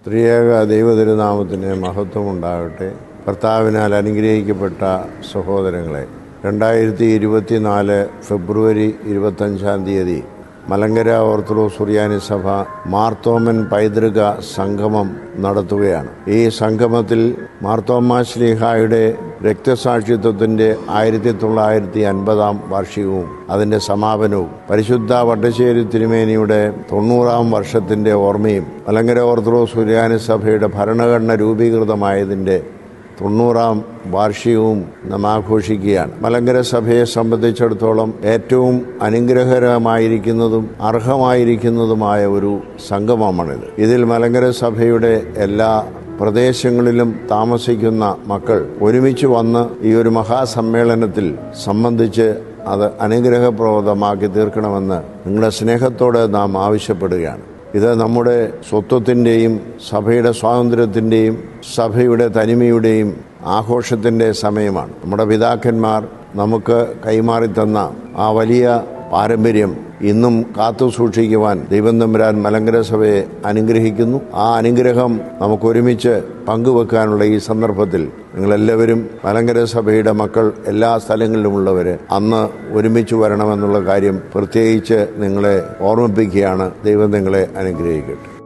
ത്രിയേക ദൈവതിരുനാമത്തിന് മഹത്വമുണ്ടാകട്ടെ. കർത്താവിനാൽ അനുഗ്രഹിക്കപ്പെട്ട സഹോദരങ്ങളെ, 2024 ഫെബ്രുവരി 25 മലങ്കര ഓർത്തഡോക്സ് സുറിയാനി സഭ മാർത്തോമൻ പൈതൃക സംഗമം നടത്തുകയാണ്. ഈ സംഗമത്തിൽ മാർത്തോമാ ശ്ലീഹായുടെ രക്തസാക്ഷിത്വത്തിൻ്റെ 1950 വാർഷികവും അതിൻ്റെ സമാപനവും പരിശുദ്ധ വട്ടശ്ശേരി തിരുമേനിയുടെ 90 വർഷത്തിൻ്റെ ഓർമ്മയും മലങ്കര ഓർത്തഡോക്സ് സുറിയാനി സഭയുടെ ഭരണഘടന രൂപീകൃതമായതിൻ്റെ 90 വാർഷികവും നാം ആഘോഷിക്കുകയാണ്. മലങ്കര സഭയെ സംബന്ധിച്ചിടത്തോളം ഏറ്റവും അനുഗ്രഹകരമായിരിക്കുന്നതും അർഹമായിരിക്കുന്നതുമായ ഒരു സംഗമമാണിത്. ഇതിൽ മലങ്കര സഭയുടെ എല്ലാ പ്രദേശങ്ങളിലും താമസിക്കുന്ന മക്കൾ ഒരുമിച്ച് വന്ന് ഈ ഒരു മഹാസമ്മേളനത്തിൽ സംബന്ധിച്ച് അത് അനുഗ്രഹപ്രദമാക്കി തീർക്കണമെന്ന് നിങ്ങളുടെ സ്നേഹത്തോടെ നാം ആവശ്യപ്പെടുകയാണ്. ഇത് നമ്മുടെ സ്വത്വത്തിൻ്റെയും സഭയുടെ സ്വാതന്ത്ര്യത്തിൻ്റെയും സഭയുടെ തനിമയുടെയും ആഘോഷത്തിൻ്റെ സമയമാണ്. നമ്മുടെ പിതാക്കന്മാർ നമുക്ക് കൈമാറിത്തന്ന ആ വലിയ പാരമ്പര്യം ഇന്നും കാത്തു സൂക്ഷിക്കുവാൻ ദൈവം തമ്പുരാൻ മലങ്കര സഭയെ അനുഗ്രഹിക്കുന്നു. ആ അനുഗ്രഹം നമുക്കൊരുമിച്ച് പങ്കുവെക്കാനുള്ള ഈ സന്ദർഭത്തിൽ നിങ്ങളെല്ലാവരും മലങ്കര സഭയുടെ മക്കൾ എല്ലാ സ്ഥലങ്ങളിലുമുള്ളവർ അന്ന് ഒരുമിച്ച് വരണമെന്നുള്ള കാര്യം പ്രത്യേകിച്ച് നിങ്ങളെ ഓർമ്മിപ്പിക്കുകയാണ്. ദൈവം നിങ്ങളെ അനുഗ്രഹിക്കട്ടെ.